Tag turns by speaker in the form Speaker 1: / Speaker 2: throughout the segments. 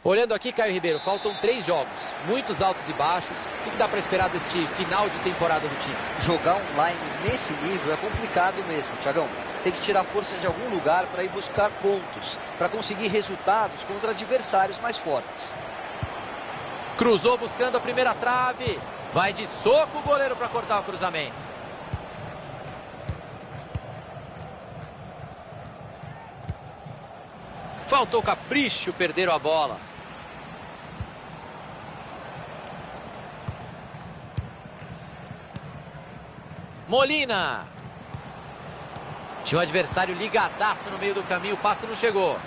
Speaker 1: Olhando aqui, Caio Ribeiro, faltam 3 jogos, muitos altos e baixos. O que dá para esperar deste final de temporada do time?
Speaker 2: Jogar online nesse nível é complicado mesmo, Thiagão. Tem que tirar força de algum lugar para ir buscar pontos, para conseguir resultados contra adversários mais fortes.
Speaker 1: Cruzou buscando a primeira trave. Vai de soco o goleiro para cortar o cruzamento. Faltou capricho, perderam a bola. Molina. Tinha um adversário ligadaço no meio do caminho, o passe não chegou.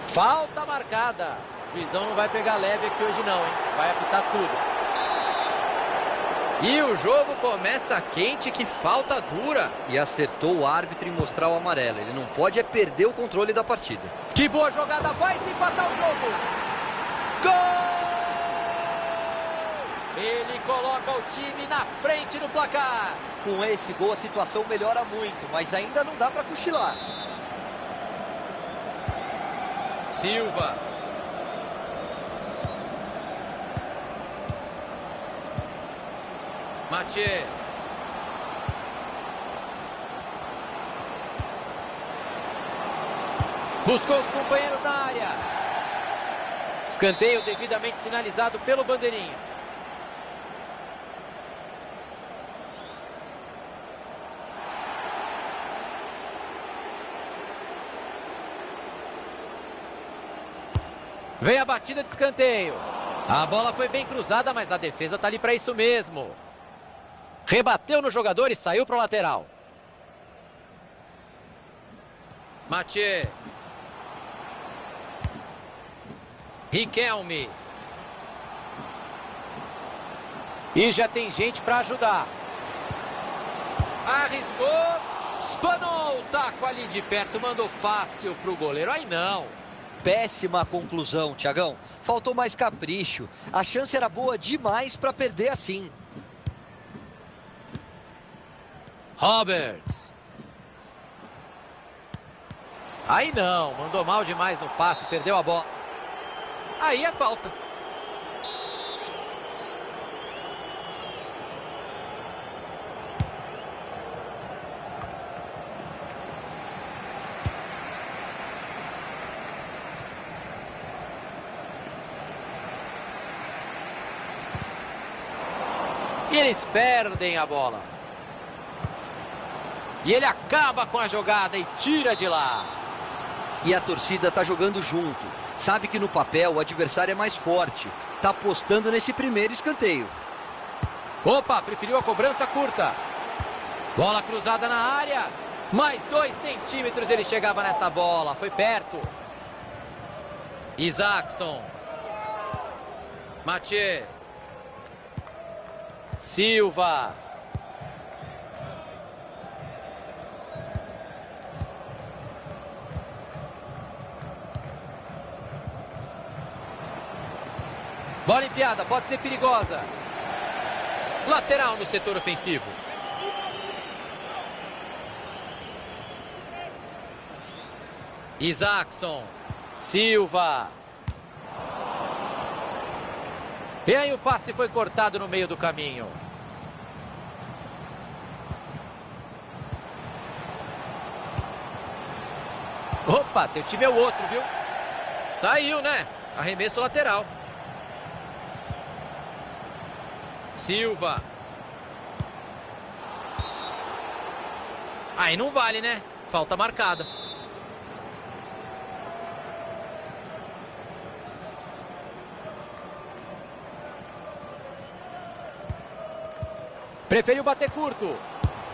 Speaker 1: Falta marcada. O juizão não vai pegar leve aqui hoje não, hein? Vai apitar tudo. E o jogo começa quente, que falta dura.
Speaker 2: E acertou o árbitro em mostrar o amarelo. Ele não pode perder o controle da partida.
Speaker 1: Que boa jogada, vai desempatar o jogo. Gol! Ele coloca o time na frente do placar.
Speaker 2: Com esse gol a situação melhora muito, mas ainda não dá para cochilar.
Speaker 1: Silva. Mathieu. Buscou os companheiros na área. Escanteio devidamente sinalizado pelo bandeirinha. Vem a batida de escanteio. A bola foi bem cruzada, mas a defesa tá ali para isso mesmo. Rebateu no jogador e saiu para o lateral. Mathieu. Riquelme. E já tem gente para ajudar. Arriscou. Espanou o taco ali de perto. Mandou fácil para o goleiro. Aí não.
Speaker 2: Péssima conclusão, Thiagão. Faltou mais capricho. A chance era boa demais para perder assim.
Speaker 1: Roberts. Aí não, mandou mal demais no passe, perdeu a bola. Aí é falta. E eles perdem a bola. E ele acaba com a jogada e tira de lá.
Speaker 2: E a torcida tá jogando junto. Sabe que no papel o adversário é mais forte. Tá apostando nesse primeiro escanteio.
Speaker 1: Opa, preferiu a cobrança curta. Bola cruzada na área. Mais 2 centímetros ele chegava nessa bola. Foi perto. Isaacson. Mathieu. Silva. Bola enfiada, pode ser perigosa. Lateral no setor ofensivo. Isaacson. Silva. E aí o passe foi cortado no meio do caminho. Opa, teu time é o outro, viu? Saiu, né? Arremesso lateral. Silva. Aí não vale, né? Falta marcada. Preferiu bater curto.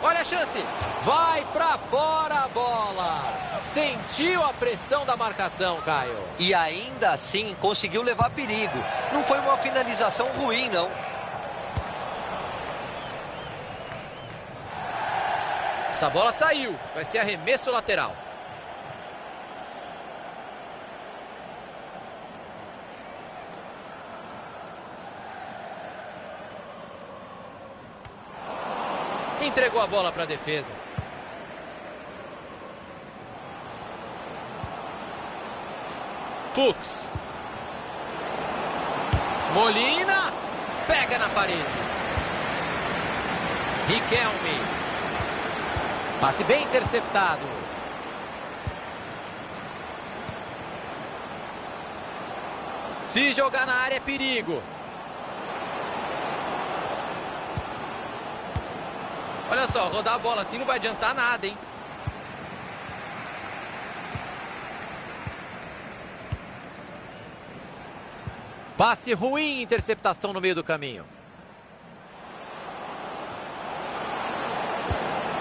Speaker 1: Olha a chance. Vai pra fora a bola. Sentiu a pressão da marcação, Caio.
Speaker 2: E ainda assim conseguiu levar perigo. Não foi uma finalização ruim, não.
Speaker 1: Essa bola saiu. Vai ser arremesso lateral. Entregou a bola para a defesa. Fuchs. Molina. Pega na parede. Riquelme. Passe bem interceptado. Se jogar na área é perigo. Olha só, rodar a bola assim não vai adiantar nada, hein? Passe ruim, interceptação no meio do caminho.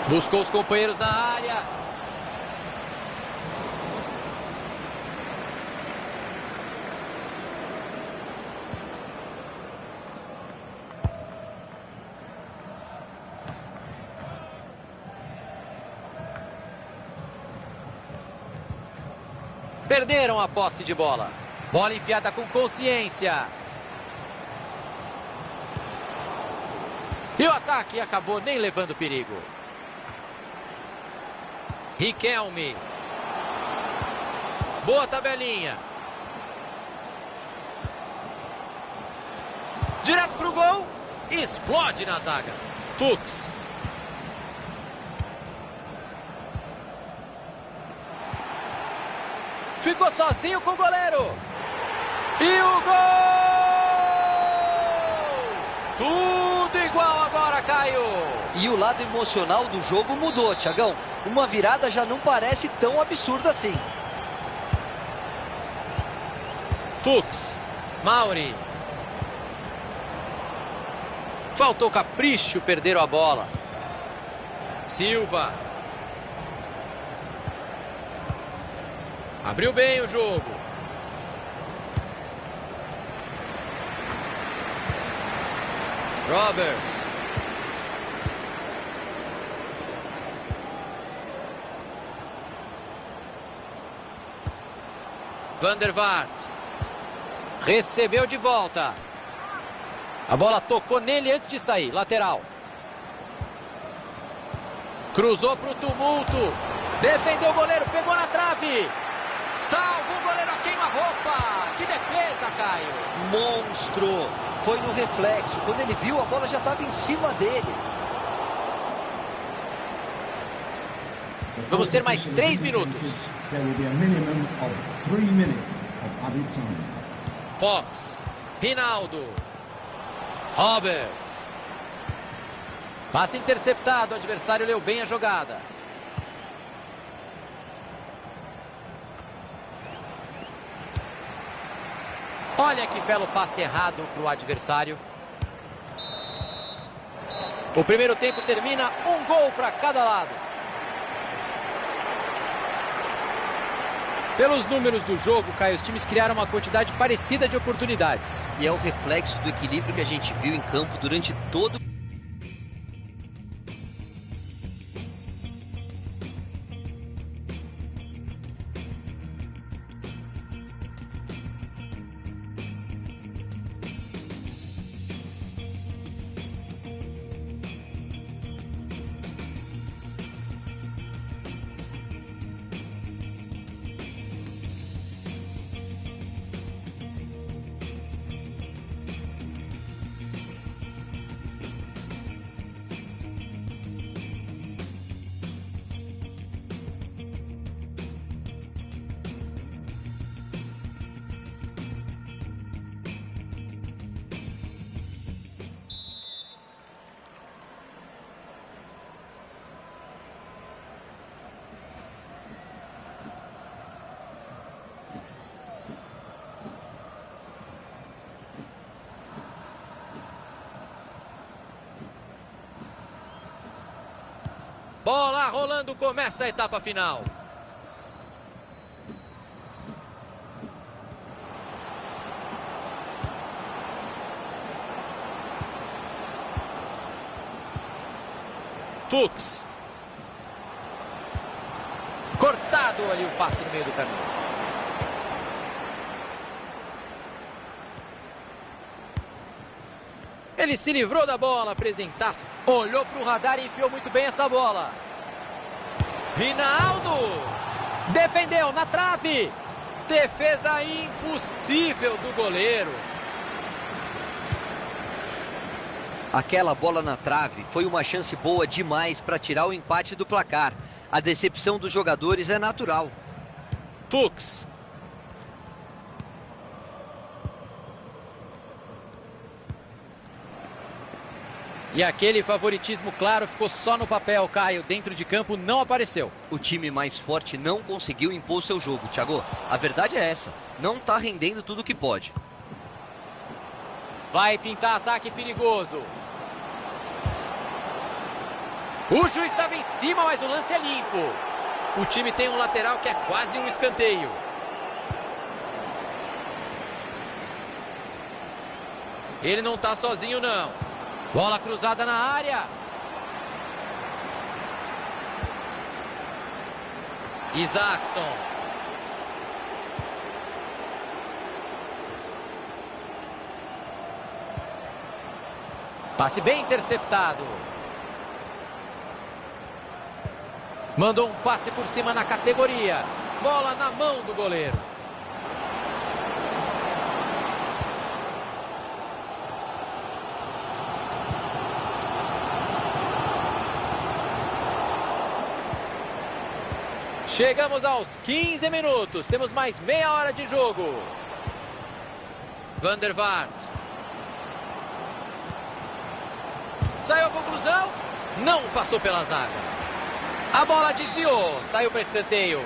Speaker 1: Buscou os companheiros na área. Perderam a posse de bola. Bola enfiada com consciência. E o ataque acabou nem levando perigo. Riquelme. Boa tabelinha. Direto pro gol. Explode na zaga. Fuchs. Ficou sozinho com o goleiro. E o gol! Tudo igual agora, Caio.
Speaker 2: E o lado emocional do jogo mudou, Thiagão. Uma virada já não parece tão absurda assim.
Speaker 1: Fuchs. Mauri. Faltou capricho, perderam a bola. Silva. Abriu bem o jogo. Roberts. Van der Vaart. Recebeu de volta. A bola tocou nele antes de sair. Lateral. Cruzou para o tumulto. Defendeu o goleiro. Pegou na trave. Salva o goleiro a queima-roupa. Que defesa, Caio.
Speaker 2: Monstro. Foi no reflexo. Quando ele viu, a bola já estava em cima dele.
Speaker 1: Vamos ter mais 3 minutos. Fox. Rinaldo. Roberts. Passe interceptado. O adversário leu bem a jogada. Olha que belo passe errado para o adversário. O primeiro tempo termina 1 gol para cada lado. Pelos números do jogo, Caio, os times criaram uma quantidade parecida de oportunidades.
Speaker 2: E é o reflexo do equilíbrio que a gente viu em campo durante todo o...
Speaker 1: Bola rolando, começa a etapa final. Fuchs. Cortado ali o passe no meio do caminho. Ele se livrou da bola, apresentaço. Olhou para o radar e enfiou muito bem essa bola. Rinaldo. Defendeu na trave. Defesa impossível do goleiro.
Speaker 2: Aquela bola na trave foi uma chance boa demais para tirar o empate do placar. A decepção dos jogadores é natural.
Speaker 1: Fuchs. E aquele favoritismo claro ficou só no papel, Caio. Dentro de campo não apareceu.
Speaker 2: O time mais forte não conseguiu impor seu jogo, Thiago. A verdade é essa. Não está rendendo tudo que pode.
Speaker 1: Vai pintar ataque perigoso. O juiz estava em cima, mas o lance é limpo. O time tem um lateral que é quase um escanteio. Ele não está sozinho, não. Bola cruzada na área. Isaacson. Passe bem interceptado. Mandou um passe por cima na categoria. Bola na mão do goleiro. Chegamos aos 15 minutos. Temos mais meia hora de jogo. Van der Vaart. Saiu a conclusão. Não passou pela zaga. A bola desviou. Saiu para escanteio.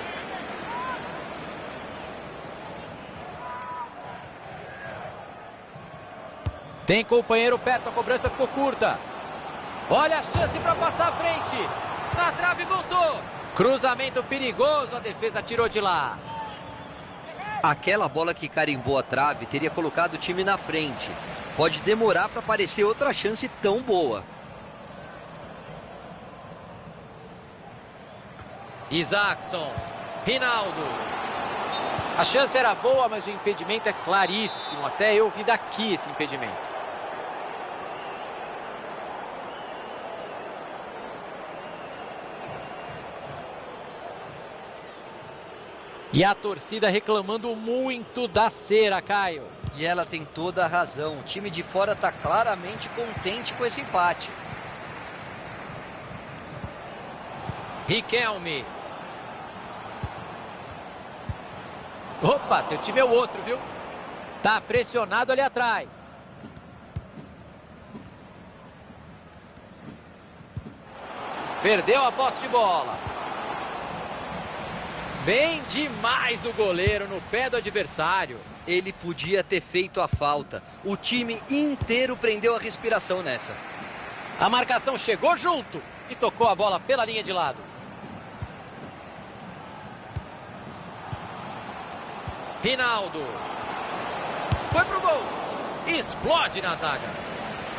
Speaker 1: Tem companheiro perto. A cobrança ficou curta. Olha a chance para passar à frente. Na trave voltou. Cruzamento perigoso. A defesa tirou de lá.
Speaker 2: Aquela bola que carimbou a trave teria colocado o time na frente. Pode demorar para aparecer outra chance tão boa.
Speaker 1: Isaacson. Rinaldo. A chance era boa, mas o impedimento é claríssimo. Até eu vi daqui esse impedimento. E a torcida reclamando muito da cera, Caio.
Speaker 2: E ela tem toda a razão. O time de fora está claramente contente com esse empate.
Speaker 1: Riquelme. Opa, teu time é o outro, viu? Tá pressionado ali atrás. Perdeu a posse de bola. Bem demais o goleiro no pé do adversário.
Speaker 2: Ele podia ter feito a falta. O time inteiro prendeu a respiração nessa.
Speaker 1: A marcação chegou junto e tocou a bola pela linha de lado. Rinaldo. Foi pro gol. Explode na zaga.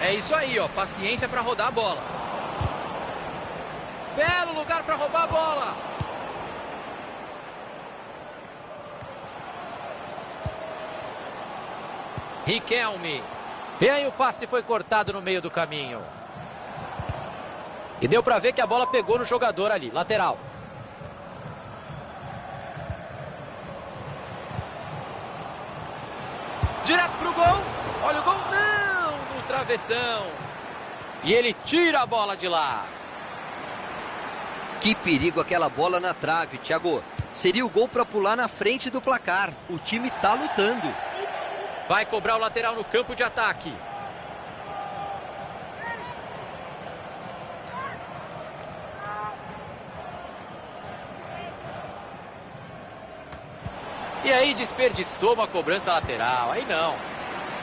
Speaker 1: É isso aí, ó. Paciência para rodar a bola. Belo lugar para roubar a bola. Riquelme. E aí o passe foi cortado no meio do caminho. E deu para ver que a bola pegou no jogador ali, lateral. Direto pro gol. Olha o gol. Não, no travessão. E ele tira a bola de lá.
Speaker 2: Que perigo aquela bola na trave, Thiago. Seria o gol para pular na frente do placar. O time tá lutando.
Speaker 1: Vai cobrar o lateral no campo de ataque. E aí desperdiçou uma cobrança lateral. Aí não.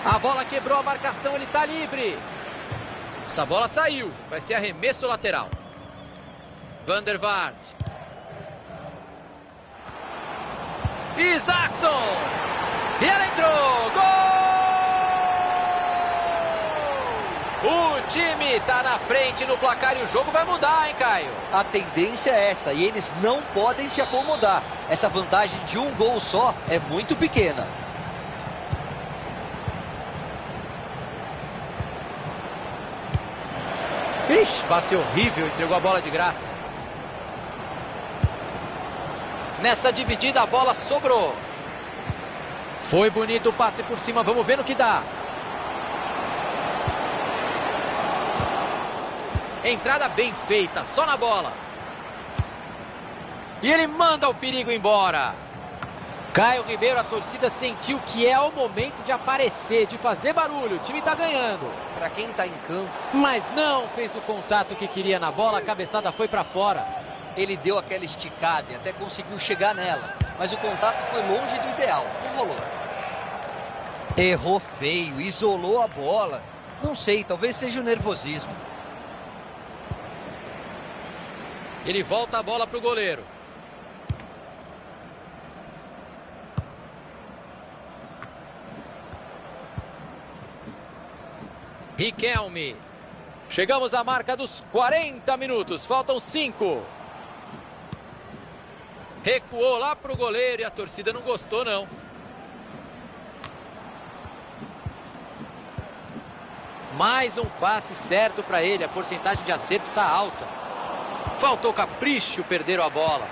Speaker 1: A bola quebrou a marcação, ele tá livre. Essa bola saiu. Vai ser arremesso lateral. Van der Vaart. Isaacson. E ela entrou. Gol! O time tá na frente no placar e o jogo vai mudar, hein, Caio?
Speaker 2: A tendência é essa e eles não podem se acomodar. Essa vantagem de um gol só é muito pequena.
Speaker 1: Ixi, passe horrível, entregou a bola de graça. Nessa dividida a bola sobrou. Foi bonito o passe por cima, vamos ver no que dá. Entrada bem feita, só na bola. E ele manda o perigo embora. Caio Ribeiro, a torcida sentiu que é o momento de aparecer, de fazer barulho. O time está ganhando.
Speaker 2: Para quem está em campo.
Speaker 1: Mas não fez o contato que queria na bola, a cabeçada foi para fora.
Speaker 2: Ele deu aquela esticada e até conseguiu chegar nela. Mas o contato foi longe do ideal, não rolou. Errou feio, isolou a bola. Não sei, talvez seja o nervosismo.
Speaker 1: Ele volta a bola para o goleiro. Riquelme. Chegamos à marca dos 40 minutos. Faltam 5. Recuou lá para o goleiro e a torcida não gostou, não. Mais um passe certo para ele. A porcentagem de acerto está alta. Faltou capricho, perderam a bola.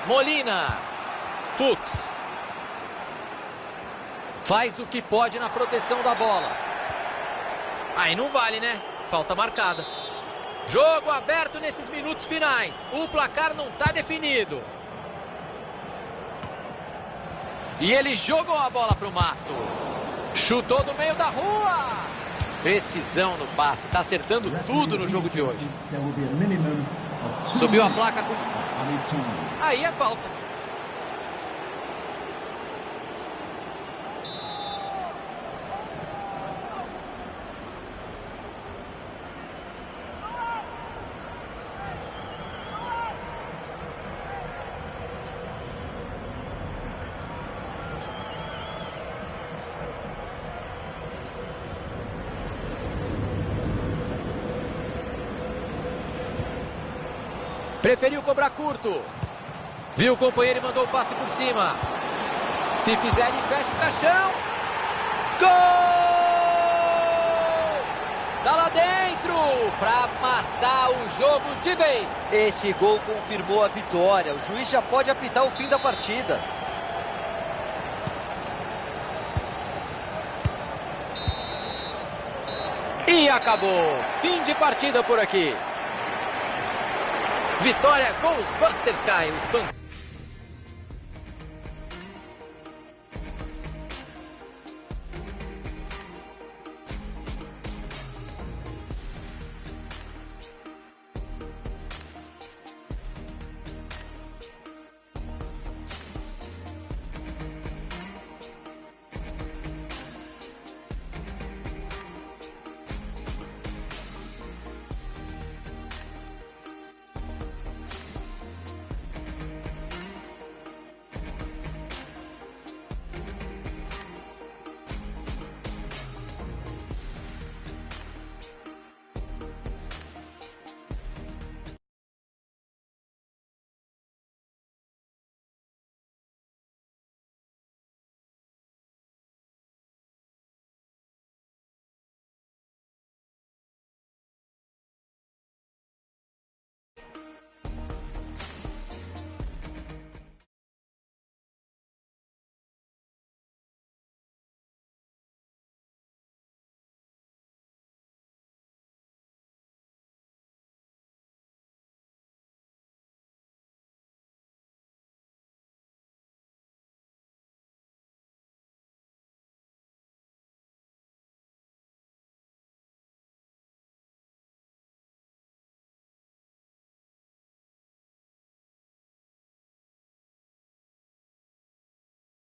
Speaker 1: Molina. Fuchs. Faz o que pode na proteção da bola. Aí não vale, né? Falta marcada. Jogo aberto nesses minutos finais. O placar não está definido. E ele jogou a bola para o mato. Chutou do meio da rua. Precisão no passe. Está acertando tudo no jogo de hoje. Subiu a placa com... Aí é falta. Preferiu cobrar curto. Viu o companheiro e mandou o passe por cima. Se fizer, ele fecha o caixão. Gol! Tá lá dentro para matar o jogo de vez.
Speaker 2: Esse gol confirmou a vitória. O juiz já pode apitar o fim da partida.
Speaker 1: E acabou. Fim de partida por aqui. Vitória Ghostbusters, Caio.